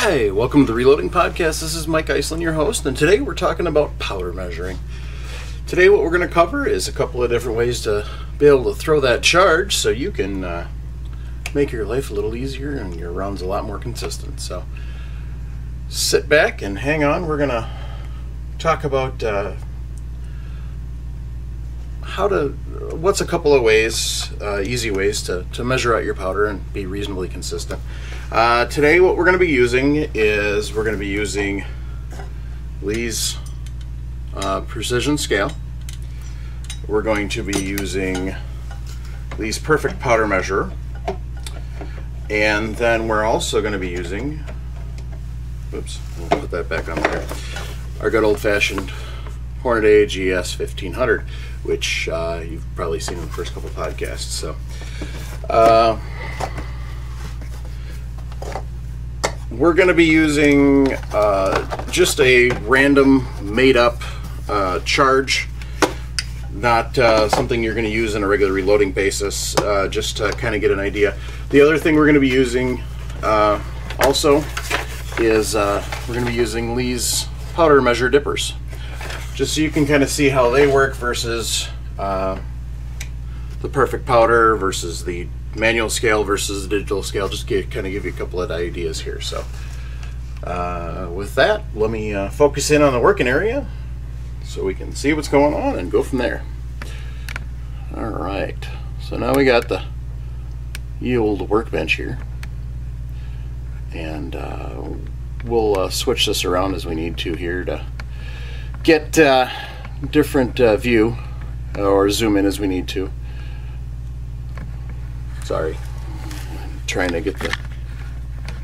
Hi, welcome to the Reloading Podcast. This is Mike Iceland, your host, and today we're talking about powder measuring. Today what we're going to cover is a couple of different ways to be able to throw that charge so you can make your life a little easier and your rounds a lot more consistent. So sit back and hang on. We're going to talk about what's a couple of ways, easy ways to measure out your powder and be reasonably consistent. Today what we're going to be using is Lee's Precision Scale. We're going to be using Lee's Perfect Powder Measurer, and then we're also going to be using, oops, we'll put that back on there, our good old-fashioned Hornady GS 1500, which you've probably seen in the first couple podcasts. So we're going to be using just a random made-up charge, not something you're going to use on a regular reloading basis, just to kind of get an idea. The other thing we're going to be using also is we're going to be using Lee's powder measure dippers, just so you can kind of see how they work versus the Perfect Powder versus the manual scale versus the digital scale, just to kind of give you a couple of ideas here. So with that, let me focus in on the working area so we can see what's going on and go from there. All right, so now we got the old workbench here, and we'll switch this around as we need to here to get different view, or zoom in as we need to. Sorry, I'm trying to get the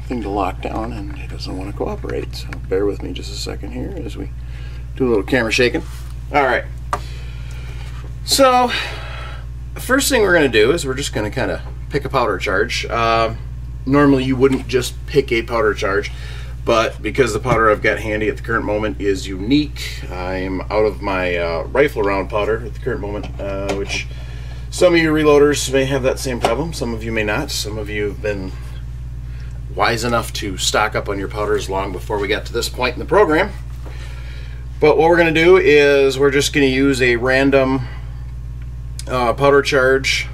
thing to lock down and it doesn't want to cooperate, so bear with me just a second here as we do a little camera shaking. All right, so the first thing we're going to do is we're just going to kind of pick a powder charge. Normally you wouldn't just pick a powder charge, but because the powder I've got handy at the current moment is unique, I'm out of my rifle round powder at the current moment, which some of you reloaders may have that same problem, some of you may not. Some of you have been wise enough to stock up on your powders long before we got to this point in the program. But what we're going to do is we're just going to use a random powder charge.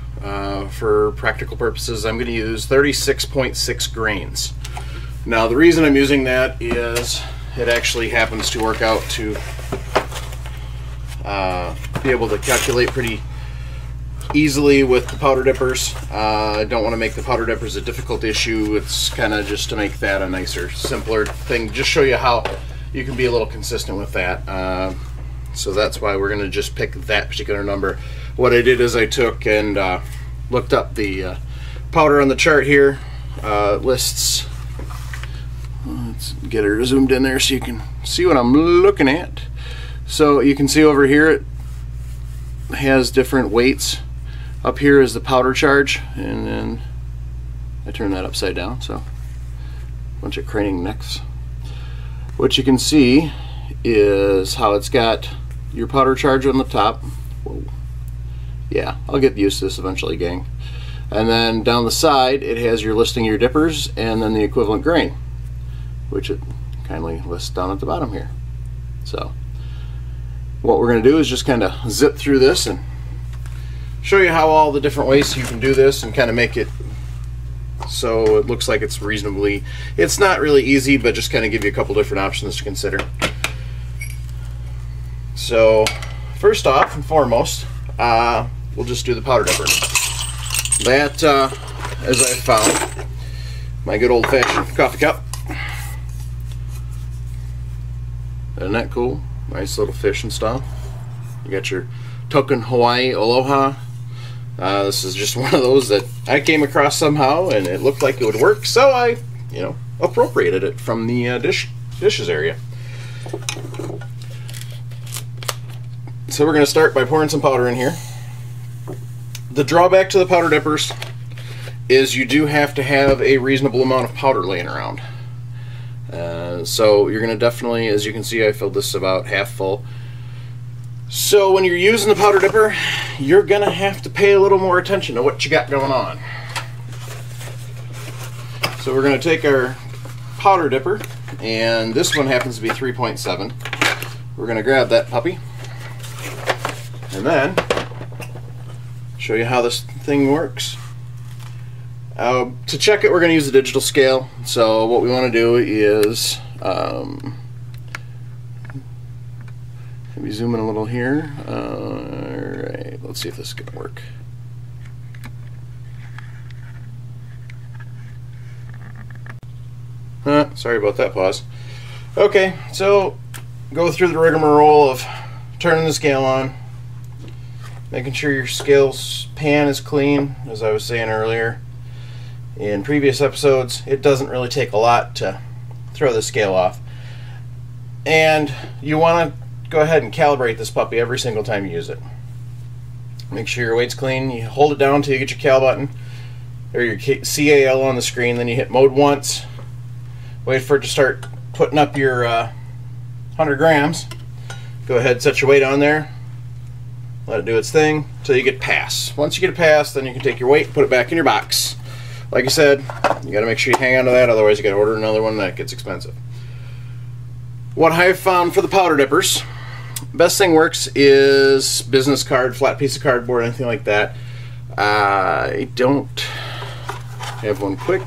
For practical purposes, I'm going to use 36.6 grains. Now the reason I'm using that is it actually happens to work out to be able to calculate pretty easily with the powder dippers. I don't want to make the powder dippers a difficult issue. It's kind of just to make that a nicer, simpler thing. Just show you how you can be a little consistent with that. So that's why we're going to just pick that particular number. What I did is I took and looked up the powder on the chart here. Lists. Let's get her zoomed in there so you can see what I'm looking at. So you can see over here it has different weights. Up here is the powder charge, and then I turn that upside down, so a bunch of craning necks. What you can see is how it's got your powder charge on the top. Whoa. Yeah, I'll get used to this eventually, gang. And then down the side it has your listing your dippers and then the equivalent grain, which it kindly lists down at the bottom here. So what we're going to do is just kind of zip through this and show you how all the different ways you can do this and kind of make it so it looks like it's reasonably, it's not really easy, but just kind of give you a couple different options to consider. So first off and foremost, we'll just do the powder dipper. That, as I found, my good old-fashioned coffee cup. Isn't that cool? Nice little fish and stuff. You got your token Hawaii Aloha. This is just one of those that I came across somehow and it looked like it would work, so I, appropriated it from the dishes area. So we're going to start by pouring some powder in here. The drawback to the powder dippers is you do have to have a reasonable amount of powder laying around. So you're going to definitely, as you can see, I filled this about half full. So when you're using the powder dipper, you're going to have to pay a little more attention to what you got going on. So we're going to take our powder dipper, and this one happens to be 3.7. We're going to grab that puppy and then show you how this thing works. To check it, we're going to use a digital scale. So what we want to do is maybe zoom in a little here. Alright, let's see if this is going to work. Sorry about that pause. Okay, so go through the rigmarole of turning the scale on, making sure your scale pan is clean. As I was saying earlier in previous episodes, it doesn't really take a lot to throw the scale off. And you want to go ahead and calibrate this puppy every single time you use it. Make sure your weight's clean. You hold it down until you get your cal button or your CAL on the screen, then you hit mode once. Wait for it to start putting up your 100 grams. Go ahead, set your weight on there. Let it do its thing until you get pass. Once you get a pass, then you can take your weight and put it back in your box. Like I said, you got to make sure you hang on to that, otherwise you got to order another one, that gets expensive. What I've found for the powder dippers, best thing works is business card, flat piece of cardboard, anything like that. I don't have one quick.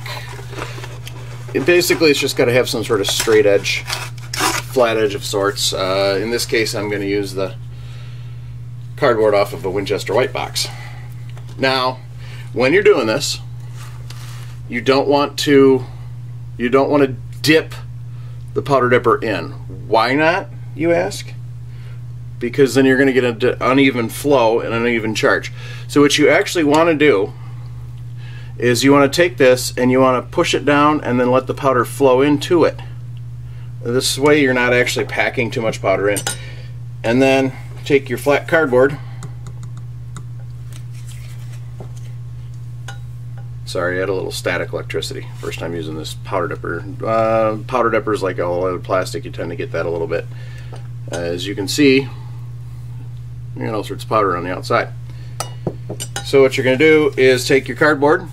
Basically, it's just got to have some sort of straight edge, flat edge of sorts. In this case, I'm going to use the cardboard off of a Winchester white box. Now, when you're doing this, you don't want to dip the powder dipper in. Why not, you ask? Because then you're going to get an uneven flow and an uneven charge. So what you actually want to do is you want to take this and you want to push it down and then let the powder flow into it. This way you're not actually packing too much powder in. And then take your flat cardboard. Sorry, I had a little static electricity first time using this powder dipper. Powder dippers, like all other plastic, you tend to get that a little bit. As you can see, you got all sorts of powder on the outside. So what you're going to do is take your cardboard, and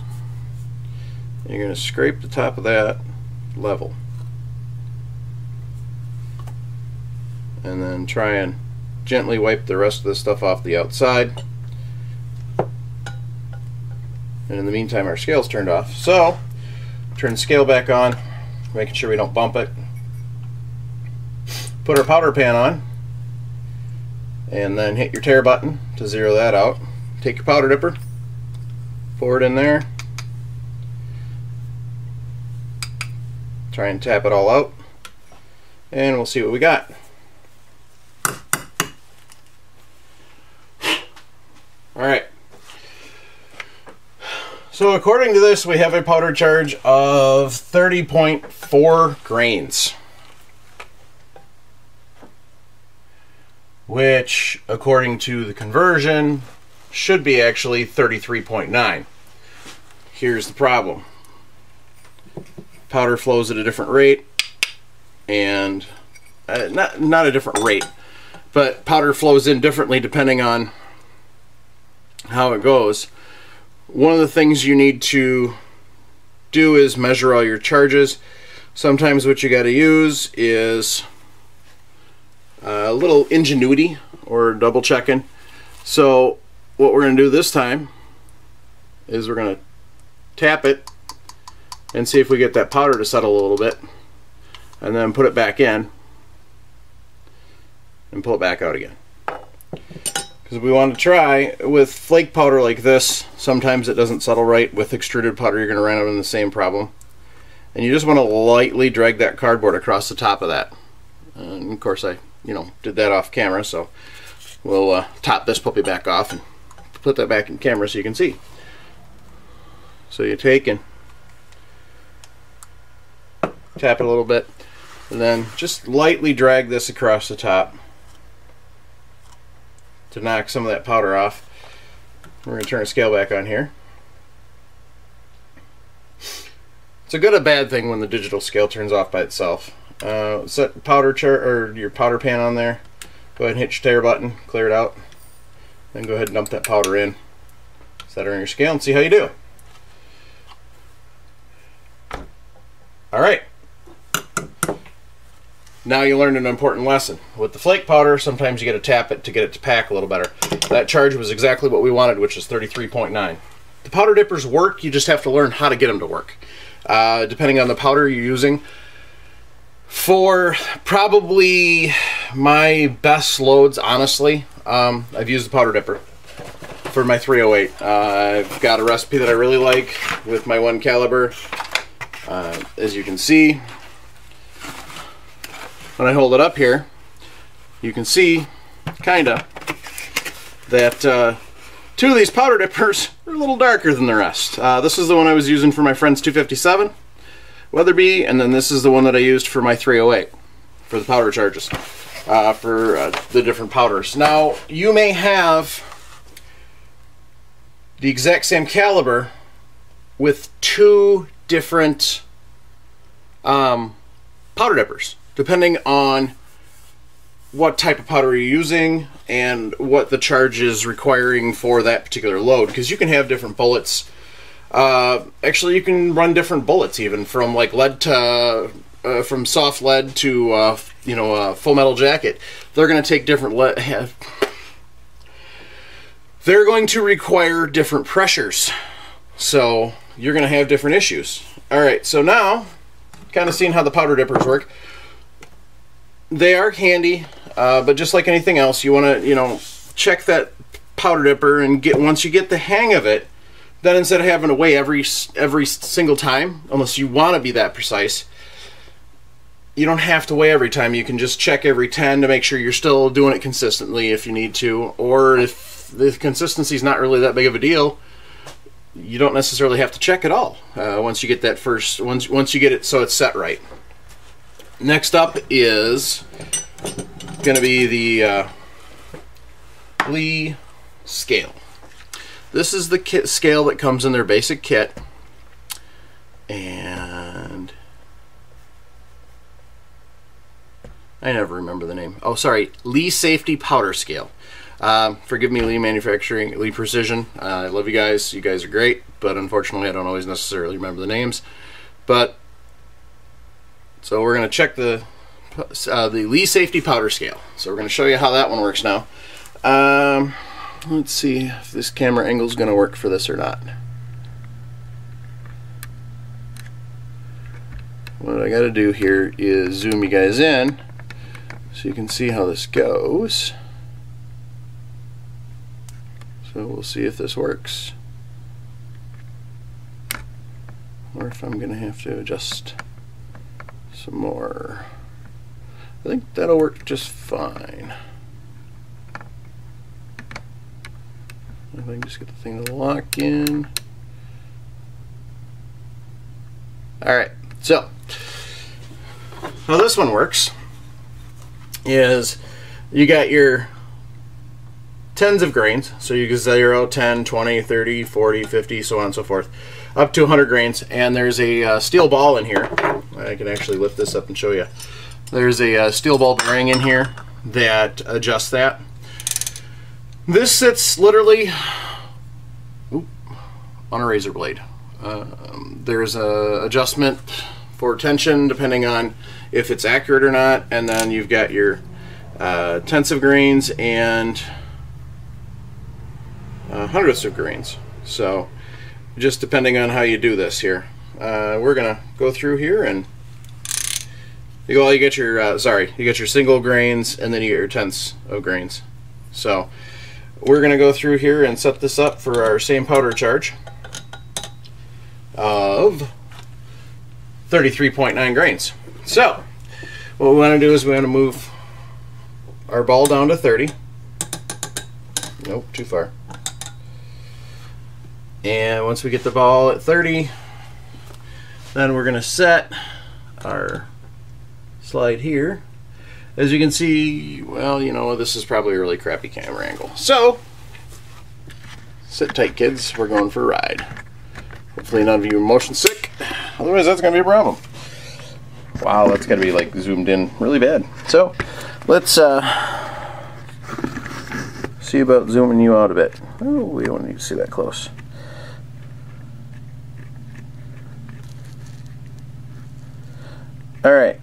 you're going to scrape the top of that level, and then try and gently wipe the rest of the stuff off the outside. And in the meantime, our scale's turned off. So turn the scale back on, making sure we don't bump it. Put our powder pan on, and then hit your tare button to zero that out. Take your powder dipper, pour it in there, try and tap it all out, and we'll see what we got. Alright, so according to this, we have a powder charge of 30.4 grains, which according to the conversion should be actually 33.9. Here's the problem. Powder flows at a different rate, and not a different rate, but powder flows in differently depending on how it goes. One of the things you need to do is measure all your charges. Sometimes what you got to use is a little ingenuity or double checking. So what we're going to do this time is we're going to tap it and see if we get that powder to settle a little bit, and then put it back in and pull it back out again. Because we want to try with flake powder like this, sometimes it doesn't settle right. With extruded powder, you're going to run out into the same problem. And you just want to lightly drag that cardboard across the top of that. And of course, I did that off camera, so we'll top this puppy back off and put that back in camera so you can see. So you take and tap it a little bit, and then just lightly drag this across the top to knock some of that powder off. We're going to turn the scale back on here. It's a good or bad thing when the digital scale turns off by itself. Set powder chart or your powder pan on there. Go ahead and hit your tare button, clear it out, then go ahead and dump that powder in. Set it on your scale and see how you do. Alright, Now you learned an important lesson. With the flake powder, sometimes you got to tap it to get it to pack a little better. That charge was exactly what we wanted, which is 33.9. The powder dippers work, you just have to learn how to get them to work. Depending on the powder you're using. For probably my best loads, honestly, I've used the powder dipper for my 308. I've got a recipe that I really like with my 1 caliber. As you can see, when I hold it up here, you can see, kinda, that 2 of these powder dippers are a little darker than the rest. This is the one I was using for my friend's 257 Weatherby, and then this is the one that I used for my 308 for the powder charges, for the different powders. Now, you may have the exact same caliber with 2 different powder dippers, depending on what type of powder you're using and what the charge is requiring for that particular load, because you can have different bullets. Actually, you can run different bullets, even from like lead to from soft lead to you know, a full metal jacket. They're going to take different lead. They're going to require different pressures, so you're going to have different issues. All right, so now, kind of seeing how the powder dippers work. They are handy, but just like anything else, you want to, you know, check that powder dipper and once you get the hang of it, then instead of having to weigh every single time, unless you want to be that precise, you don't have to weigh every time. You can just check every 10 to make sure you're still doing it consistently if you need to, or if the consistency is not really that big of a deal, you don't necessarily have to check at all. Once you get that first, once you get it so it's set right. Next up is going to be the Lee scale. This is the kit scale that comes in their basic kit, and I never remember the name. Oh, sorry, Lee Safety Powder Scale. Forgive me, Lee Manufacturing, Lee Precision. I love you guys. You guys are great, but unfortunately I don't always necessarily remember the names. But so we're going to check the Lee Safety Powder Scale. So we're going to show you how that one works now. Let's see if this camera angle is going to work for this or not. What I got to do here is zoom you guys in so you can see how this goes. So we'll see if this works, or if I'm going to have to adjust some more. I think that'll work just fine. If I can just get the thing to lock in. Alright, so how this one works is you got your tens of grains, so you can 0, 10, 20, 30, 40, 50, so on and so forth, up to 100 grains, and there's a steel ball in here. I can actually lift this up and show you. There's a steel ball bearing in here that adjusts that. This sits literally on a razor blade. There's a adjustment for tension depending on if it's accurate or not, and then you've got your tenths of grains and hundredths of grains. So just depending on how you do this here. We're gonna go through here and you get your you get your single grains, and then you get your tenths of grains. So we're gonna go through here and set this up for our same powder charge of 33.9 grains. So what we want to do is we want to move our ball down to 30. Nope, too far. And once we get the ball at 30, then we're going to set our slide here. As you can see, well, you know, this is probably a really crappy camera angle. So, sit tight, kids. We're going for a ride. Hopefully none of you are motion sick. Otherwise, that's going to be a problem. Wow, that's got to be like zoomed in really bad. So, let's see about zooming you out a bit. Oh, we don't need to see that close. All right.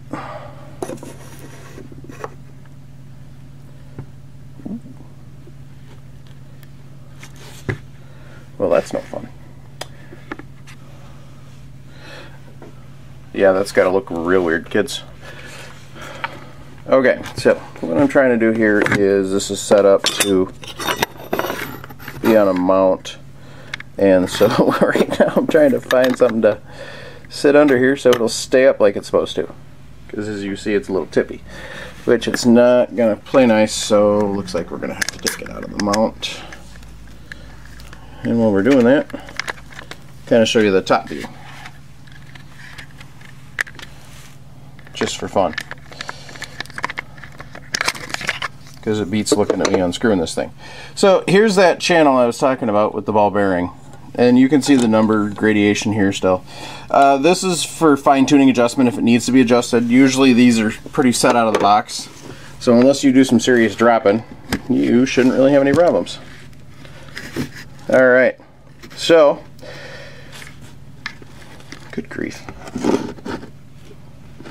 that's no fun. Yeah, that's got to look real weird, kids. Okay, so what I'm trying to do here is this is set up to be on a mount, and so right now I'm trying to find something to sit under here so it'll stay up like it's supposed to, because as you see it's a little tippy, which it's not gonna play nice, so it looks like we're gonna have to take it out of the mount. And while we're doing that, kind of show you the top view just for fun, because it beats looking at me unscrewing this thing. So here's that channel I was talking about with the ball bearing, and you can see the number gradation here still. This is for fine-tuning adjustment if it needs to be adjusted. Usually these are pretty set out of the box, so unless you do some serious dropping, you shouldn't really have any problems. Alright, so good grief,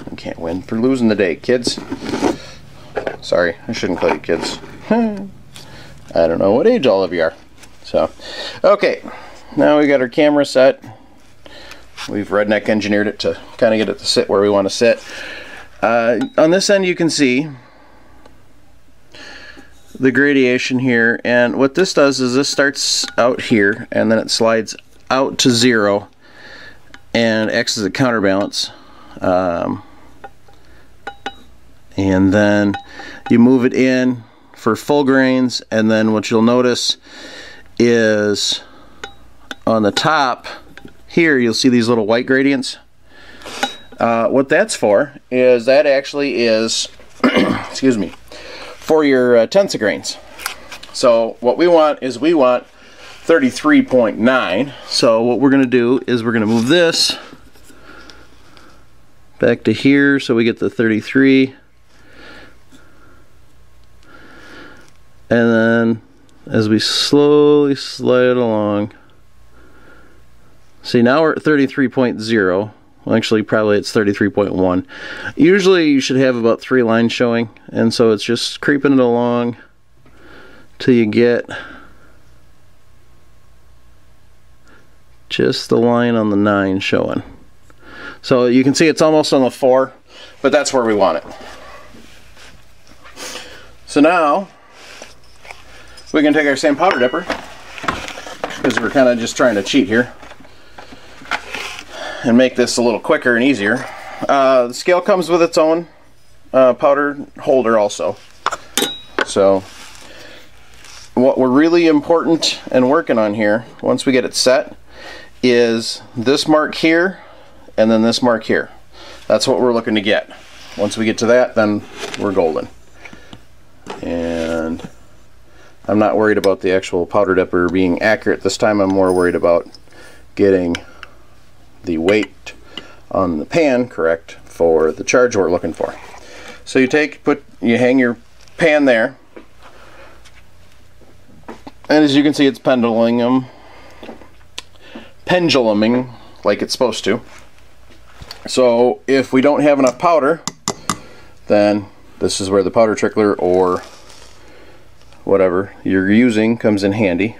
I can't win for losing the day, kids. Sorry, I shouldn't call you kids. I don't know what age all of you are. So, okay, now we got our camera set. We've redneck engineered it to kind of get it to sit where we want to sit. On this end you can see the gradation here, and what this does is this starts out here and then it slides out to 0 and acts as a counterbalance. And then you move it in for full grains, and then what you'll notice is on the top here you'll see these little white gradients. What that's for is that actually is excuse me, for your tenths of grains. So what we want is we want 33.9. so what we're going to do is we're going to move this back to here so we get the 33. And then as we slowly slide along, see now we're at 33.0. Well, actually probably it's 33.1. Usually you should have about 3 lines showing, and so it's just creeping it along till you get just the line on the 9 showing. So you can see it's almost on the 4, but that's where we want it. So now we can take our same powder dipper, because we're kind of just trying to cheat here and make this a little quicker and easier. The scale comes with its own powder holder also. So what we're really important and working on here, once we get it set, is this mark here and then this mark here. That's what we're looking to get. Once we get to that, then we're golden. And I'm not worried about the actual powder dipper being accurate this time. I'm more worried about getting the weight on the pan correct for the charge we're looking for. So you you hang your pan there, and as you can see it's penduluming like it's supposed to. So if we don't have enough powder, then this is where the powder trickler or whatever you're using comes in handy.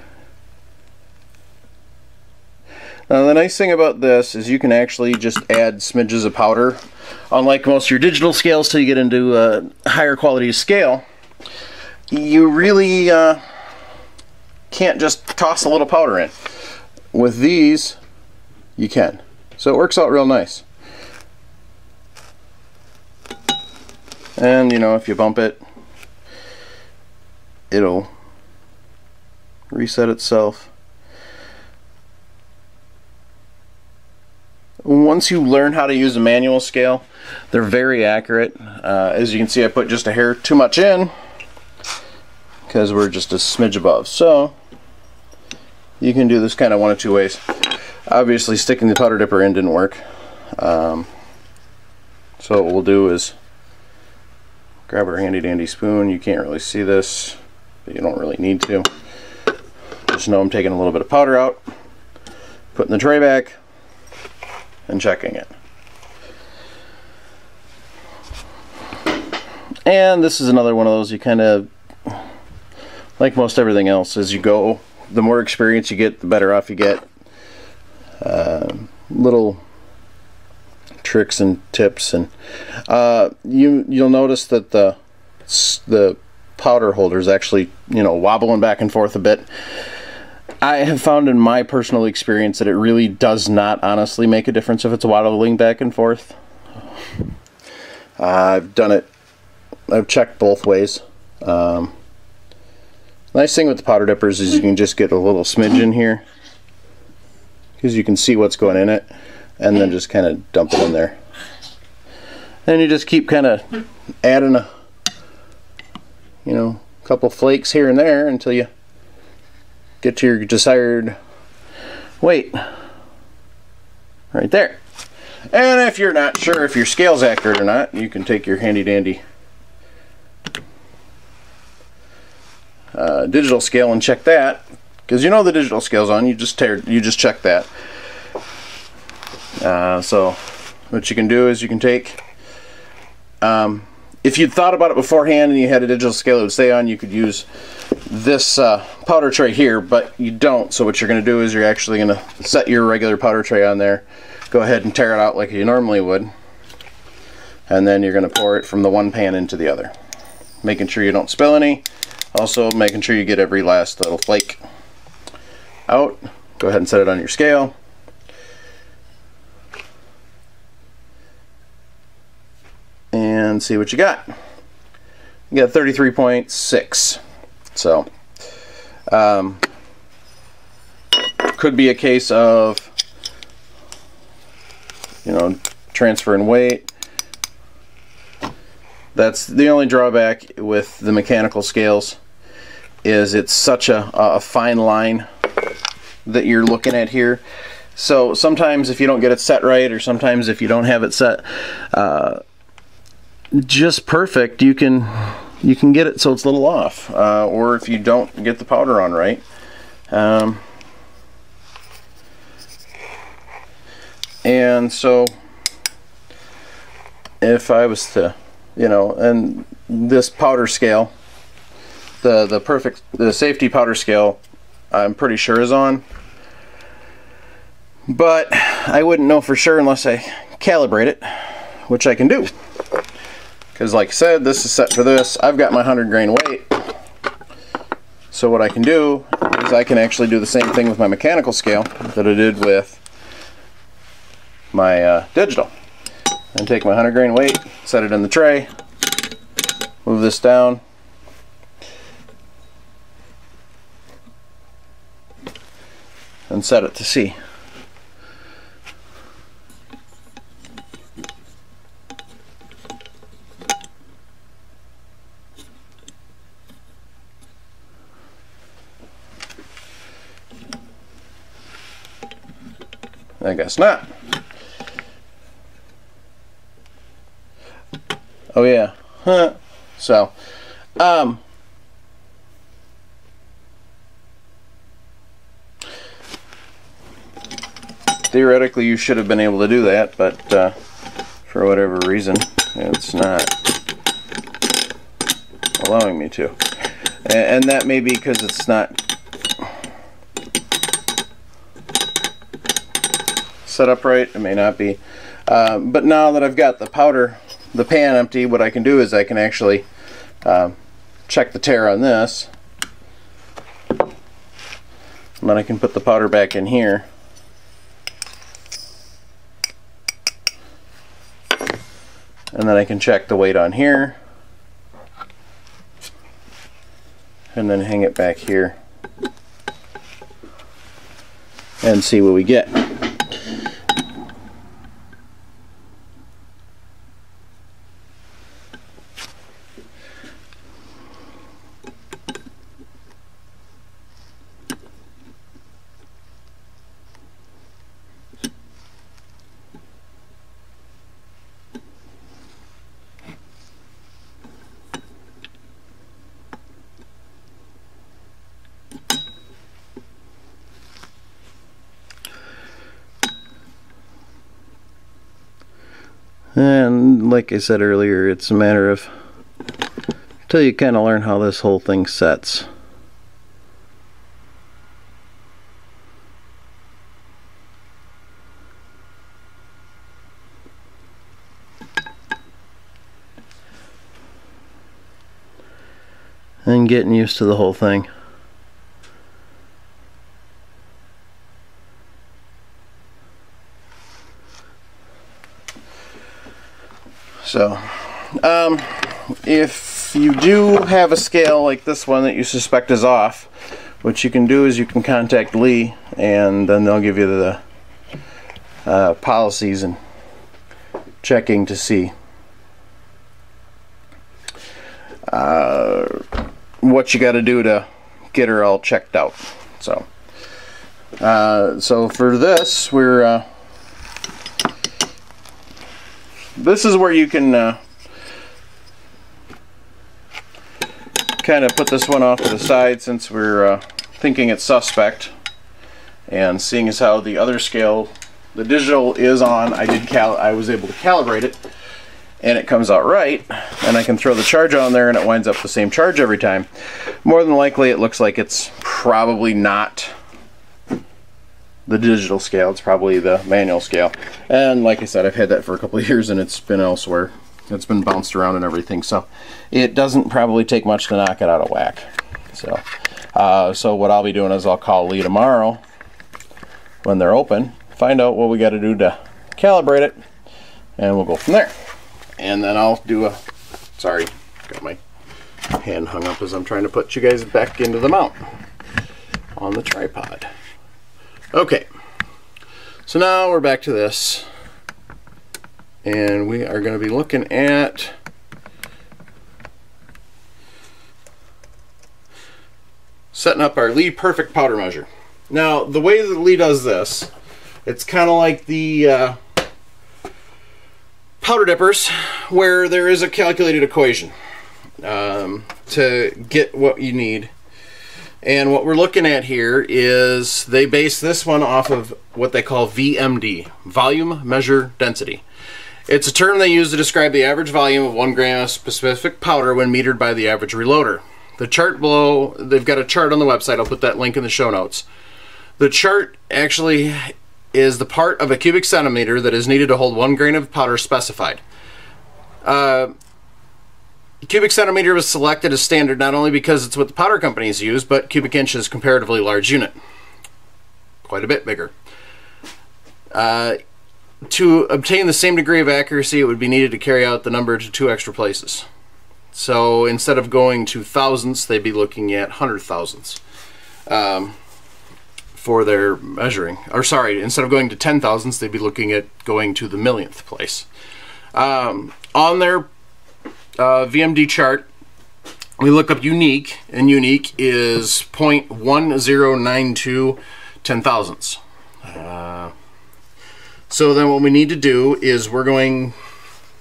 Now the nice thing about this is you can actually just add smidges of powder. Unlike most of your digital scales, till you get into a higher quality scale, you really can't just toss a little powder in. With these you can, so it works out real nice. And you know, if you bump it, it'll reset itself. Once you learn how to use a manual scale, they're very accurate. As you can see, I put just a hair too much in because we're just a smidge above. So you can do this kind of one of two ways. Obviously sticking the powder dipper in didn't work. So what we'll do is grab our handy dandy spoon. You can't really see this, but you don't really need to. Just know I'm taking a little bit of powder out, putting the tray back, and checking it. And this is another one of those, you kind of, like most everything else, as you go the more experience you get, the better off you get. Little tricks and tips, and you'll notice that the powder holder is actually, you know, wobbling back and forth a bit. I have found in my personal experience that it really does not honestly make a difference if it's wobbling back and forth. I've done it, I've checked both ways. Nice thing with the powder dippers is you can just get a little smidge in here, because you can see what's going in it, and then just kind of dump it in there. Then you just keep kind of adding a, you know, couple flakes here and there until you get to your desired weight right there. And if you're not sure if your scale's accurate or not, you can take your handy dandy digital scale and check that, because you know the digital scale's on. You just check that. So what you can do is you can take, if you'd thought about it beforehand and you had a digital scale that would stay on, you could use this powder tray here, but you don't. So what you're going to do is you're actually going to set your regular powder tray on there, go ahead and tear it out like you normally would, and then you're going to pour it from the one pan into the other, making sure you don't spill any, also making sure you get every last little flake out. Go ahead and set it on your scale. And see what you got. You got 33.6. So could be a case of, you know, transferring weight. That's the only drawback with the mechanical scales, is it's such a fine line that you're looking at here. So sometimes if you don't get it set right, or sometimes if you don't have it set just perfect, you can get it so it's a little off, or if you don't get the powder on right. And so if I was to, you know, and this powder scale, the safety powder scale, I'm pretty sure is on, but I wouldn't know for sure unless I calibrate it, which I can do. Because like I said, this is set for this. I've got my 100 grain weight. So what I can do is I can actually do the same thing with my mechanical scale that I did with my digital. And take my 100 grain weight, set it in the tray, move this down, and set it to C. I guess not. Oh yeah. Huh. So, theoretically you should have been able to do that, but for whatever reason it's not allowing me to. And that may be because it's not set up right. It may not be. But now that I've got the pan empty, what I can do is I can actually check the tare on this, and then I can put the powder back in here, and then I can check the weight on here, and then hang it back here and see what we get. And like I said earlier, it's a matter of till you kind of learn how this whole thing sets. and getting used to the whole thing. So, if you do have a scale like this one that you suspect is off, what you can do is you can contact Lee, and then they'll give you the policies and checking to see what you got to do to get her all checked out. So, so for this, we're this is where you can kind of put this one off to the side, since we're thinking it's suspect, and seeing as how the other scale, the digital is on, I was able to calibrate it, and it comes out right, and I can throw the charge on there and it winds up the same charge every time. More than likely it looks like it's probably not the digital scale, it's probably the manual scale. And like I said, I've had that for a couple of years and it's been elsewhere. It's been bounced around and everything, so it doesn't probably take much to knock it out of whack. So, so what I'll be doing is I'll call Lee tomorrow when they're open, find out what we got to do to calibrate it, and we'll go from there. And then I'll do a, sorry, got my hand hung up as I'm trying to put you guys back into the mount on the tripod. Okay, so now we're back to this, and we are going to be looking at setting up our Lee Perfect powder measure. Now, the way that Lee does this, it's kind of like the powder dippers, where there is a calculated equation to get what you need. And what we're looking at here is they base this one off of what they call VMD, volume measure density. It's a term they use to describe the average volume of 1 gram of specific powder when metered by the average reloader. The chart below, they've got a chart on the website, I'll put that link in the show notes. The chart actually is the part of a cubic centimeter that is needed to hold 1 grain of powder specified. Cubic centimeter was selected as standard not only because it's what the powder companies use, but cubic inch is a comparatively large unit. Quite a bit bigger. To obtain the same degree of accuracy, it would be needed to carry out the number to 2 extra places. So instead of going to thousandths, they'd be looking at 100 thousandths for their measuring. Or sorry, instead of going to 10 thousandths, they'd be looking at going to the millionth place. On their VMD chart, we look up unique, and unique is 0.1092 ten thousandths. So then what we need to do is we're going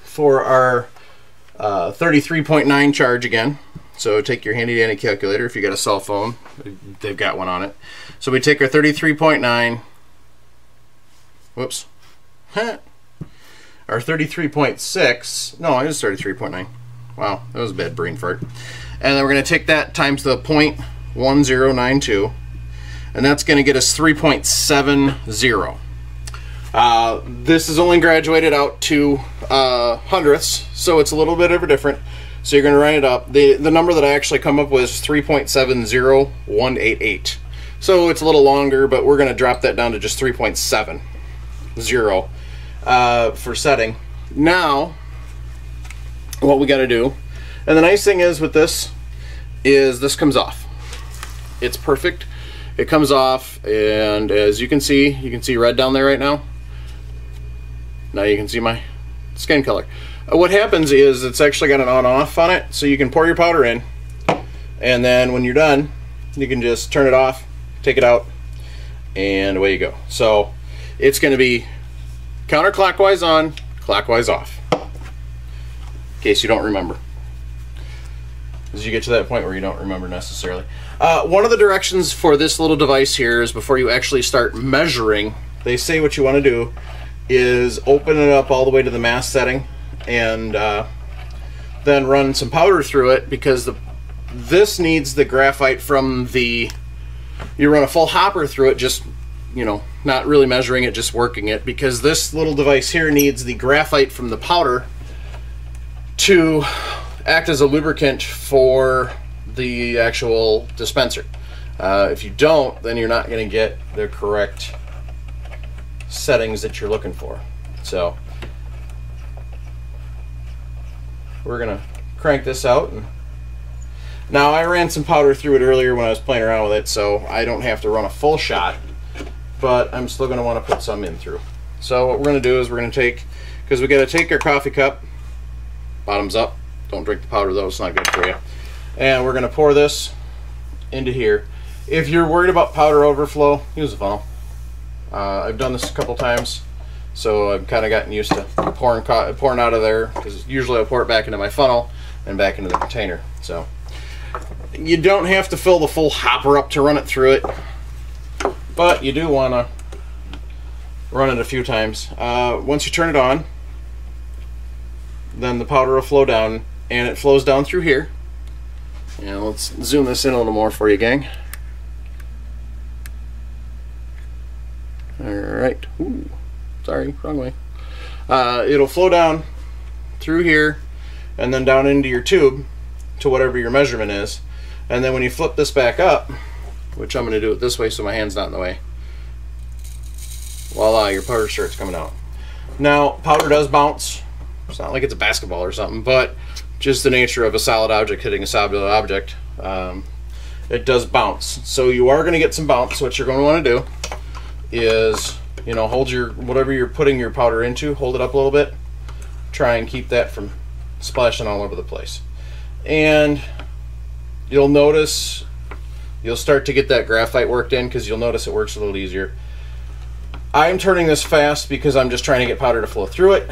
for our 33.9 charge again. So take your handy dandy calculator if you got a cell phone, they've got one on it. So we take our 33.9, whoops, our 33.6, no, it is 33.9. Wow, that was a bad brain fart. And then we're going to take that times the 0.1092, and that's going to get us 3.70. This is only graduated out to hundredths, so it's a little bit of a different. So you're going to write it up. The number that I actually come up with is 3.70188. So it's a little longer, but we're going to drop that down to just 3.70 for setting. Now, what we got to do, and the nice thing is with this, is this comes off. It's perfect. It comes off, and as you can see red down there right now. Now you can see my skin color. What happens is it's actually got an on-off on it, so you can pour your powder in, and then when you're done, you can just turn it off, take it out, and away you go. So it's going to be counterclockwise on, clockwise off, in case you don't remember. As you get to that point where you don't remember necessarily. One of the directions for this little device here is before you actually start measuring, they say what you want to do is open it up all the way to the mass setting, and then run some powder through it, because this needs the graphite from the, you run a full hopper through it, just, you know, not really measuring it, just working it, because this little device here needs the graphite from the powder to act as a lubricant for the actual dispenser. If you don't, then you're not going to get the correct settings that you're looking for. So we're going to crank this out. And now I ran some powder through it earlier when I was playing around with it, so I don't have to run a full shot, but I'm still going to want to put some in through. So what we're going to do is we're going to take, because we got to take our coffee cup, bottoms up, don't drink the powder though, it's not good for you, and we're going to pour this into here. If you're worried about powder overflow, use a funnel. I've done this a couple times, so I've kind of gotten used to pouring out of there, because usually I pour it back into my funnel and back into the container. So you don't have to fill the full hopper up to run it through it, but you do want to run it a few times. Once you turn it on, then the powder will flow down, and it flows down through here. And let's zoom this in a little more for you, gang. Alright. Ooh, sorry, wrong way. It'll flow down through here and then down into your tube to whatever your measurement is. And then when you flip this back up, which I'm going to do it this way so my hand's not in the way, voila, your powder starts coming out. Now, powder does bounce. It's not like it's a basketball or something, but just the nature of a solid object hitting a solid object, it does bounce. So you are going to get some bounce. What you're going to want to do is, you know, hold your, whatever you're putting your powder into, hold it up a little bit. Try and keep that from splashing all over the place. And you'll notice, you'll start to get that graphite worked in, because you'll notice it works a little easier. I'm turning this fast because I'm just trying to get powder to flow through it.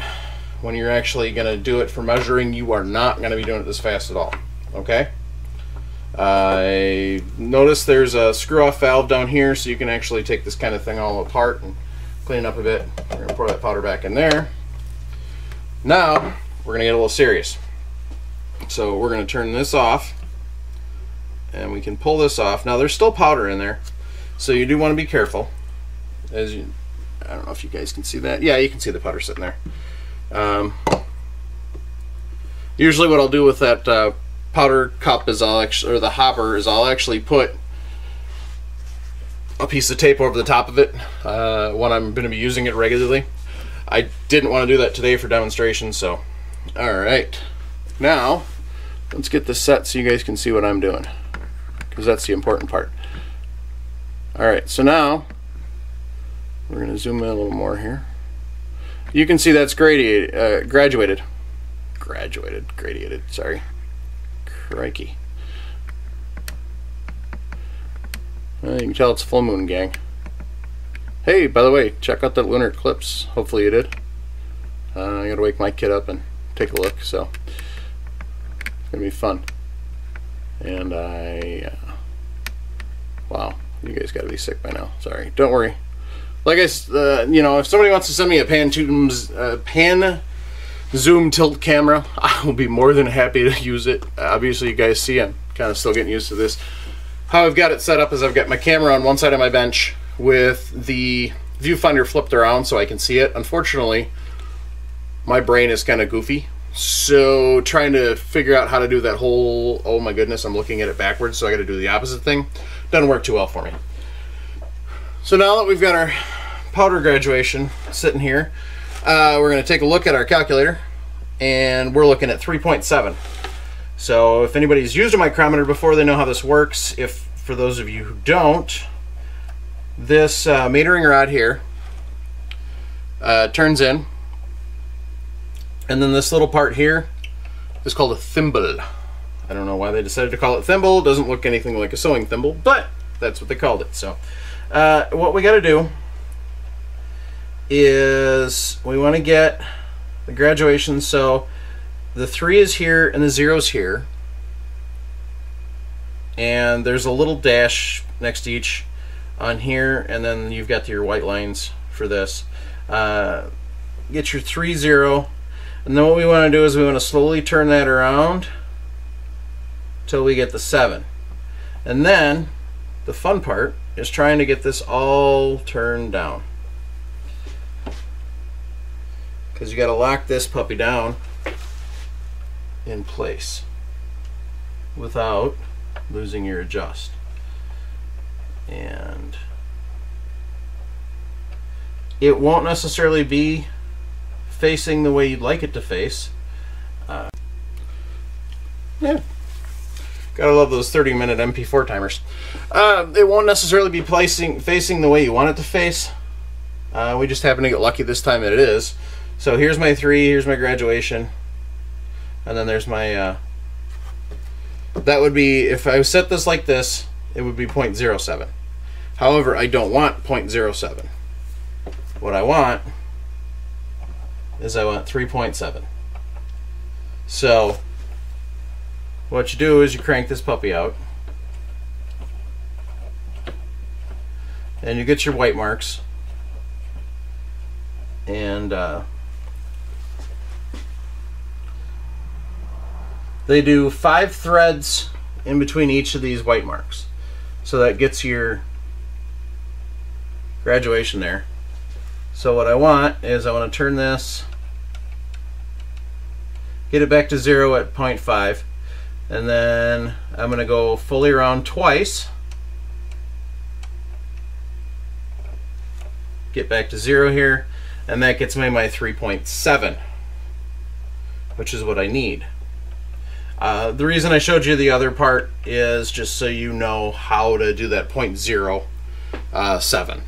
When you're actually going to do it for measuring, you are not going to be doing it this fast at all. Okay? I noticed there's a screw-off valve down here, so you can actually take this kind of thing all apart and clean it up a bit. We're going to pour that powder back in there. Now, we're going to get a little serious. So we're going to turn this off, and we can pull this off. Now, there's still powder in there, so you do want to be careful. As you, I don't know if you guys can see that. Yeah, you can see the powder sitting there. Usually what I'll do with that powder cup is I'll actually, or the hopper, is I'll actually put a piece of tape over the top of it when I'm going to be using it regularly. I didn't want to do that today for demonstration, so alright. Now let's get this set so you guys can see what I'm doing, because that's the important part. Alright, so now we're going to zoom in a little more here. You can see that's graduated, sorry. Crikey. You can tell it's full moon, gang. Hey, by the way, check out that lunar eclipse. Hopefully you did. I gotta wake my kid up and take a look, so it's gonna be fun. And wow, you guys gotta be sick by now. Sorry, don't worry. Like you know, if somebody wants to send me a pan zoom tilt camera, I will be more than happy to use it. Obviously, you guys see I'm kind of still getting used to this. How I've got it set up is I've got my camera on one side of my bench with the viewfinder flipped around so I can see it. Unfortunately, my brain is kind of goofy, so trying to figure out how to do that whole, oh my goodness, I'm looking at it backwards, so I got to do the opposite thing, doesn't work too well for me. So now that we've got our powder graduation sitting here, we're going to take a look at our calculator, and we're looking at 3.7. So if anybody's used a micrometer before, they know how this works. If for those of you who don't, this metering rod here turns in, and then this little part here is called a thimble. I don't know why they decided to call it thimble. It doesn't look anything like a sewing thimble, but that's what they called it. So what we got to do is we want to get the graduation. So the 3 is here and the 0 is here, and there's a little dash next to each on here, and then you've got your white lines for this. Get your 3, 0, and then what we want to do is we want to slowly turn that around till we get the 7. And then the fun part is trying to get this all turned down, because you got to lock this puppy down in place without losing your adjust. And it won't necessarily be facing the way you'd like it to face. Yeah, gotta love those 30-minute MP4 timers. It won't necessarily be facing the way you want it to face. We just happen to get lucky this time that it is. So here's my 3, here's my graduation, and then there's my that would be, if I set this like this, it would be 0.07. However, I don't want 0.07. What I want is 3.7. So what you do is you crank this puppy out, and you get your white marks, and they do 5 threads in between each of these white marks. So that gets your graduation there. So what I want is I want to turn this, get it back to 0 at 0.5, and then I'm going to go fully around twice, get back to 0 here, and that gets me my 3.7, which is what I need. The reason I showed you the other part is just so you know how to do that 0.07,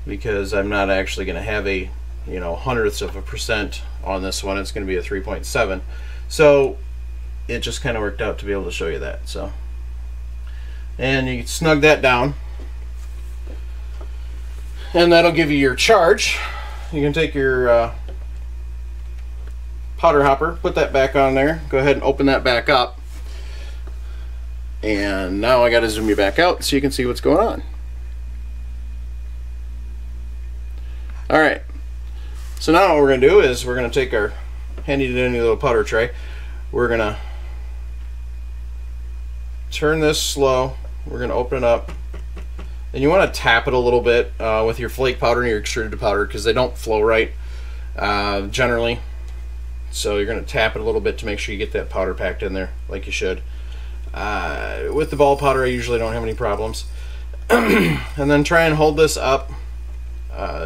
because I'm not actually going to have a hundredths of a percent on this one. It's going to be a 3.7. So it just kind of worked out to be able to show you that. So, and you snug that down, and that'll give you your charge. You can take your powder hopper, put that back on there, go ahead and open that back up, and now I got to zoom you back out so you can see what's going on. Alright, so now what we're going to do is we're going to take our handy dandy little powder tray, we're going to turn this slow, we're going to open it up, and you want to tap it a little bit with your flake powder and your extruded powder, because they don't flow right generally. So you're going to tap it a little bit to make sure you get that powder packed in there like you should. With the ball powder, I usually don't have any problems. And then try and hold this up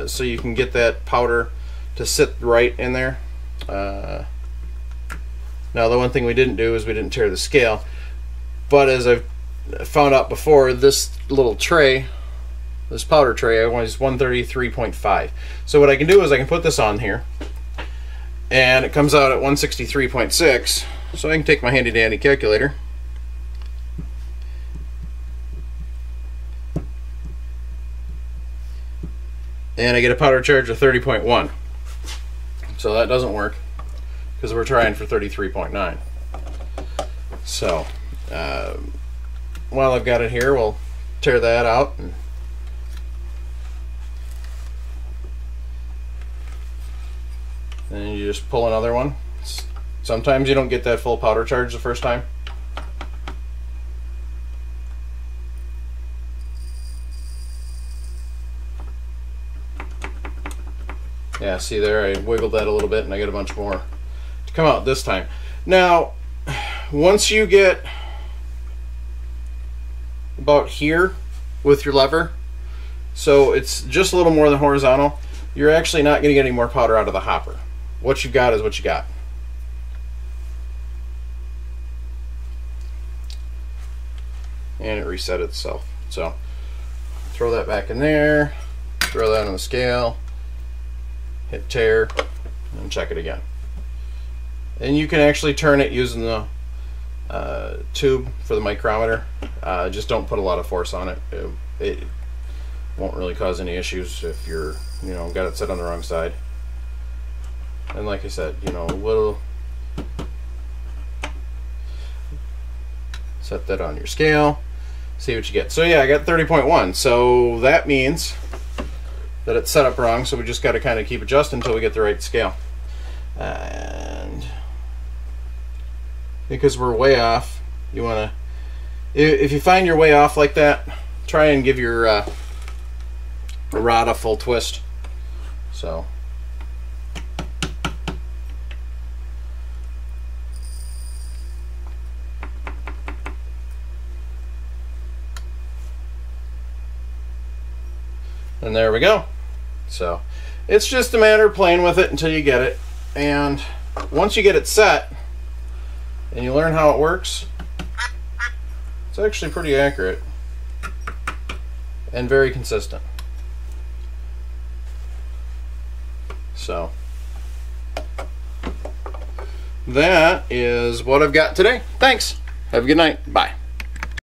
so you can get that powder to sit right in there. Now the one thing we didn't do is we didn't tear the scale, but as I've found out before, this little tray, this powder tray, I want is 133.5. So what I can do is I can put this on here, and it comes out at 163.6. So I can take my handy dandy calculator, and I get a powder charge of 30.1. So that doesn't work because we're trying for 33.9. So while I've got it here, we'll tear that out, and you just pull another one. Sometimes you don't get that full powder charge the first time. Yeah, see there, I wiggled that a little bit and I get a bunch more to come out this time. Now, once you get about here with your lever, so it's just a little more than horizontal, you're actually not going to get any more powder out of the hopper. What you got is what you got. And it reset itself. So throw that back in there, throw that on the scale, hit tear, and check it again. And you can actually turn it using the tube for the micrometer. Just don't put a lot of force on it. It won't really cause any issues if you're, got it set on the wrong side. And like I said, we'll set that on your scale, see what you get. So yeah, I got 30.1. So that means that it's set up wrong, so we just got to kind of keep adjusting until we get the right scale. And because we're way off, you want to, if you find you're way off like that, try and give your rod a full twist. So And there we go. So it's just a matter of playing with it until you get it. And once you get it set and you learn how it works, it's actually pretty accurate and very consistent. So that is what I've got today. Thanks. Have a good night. Bye.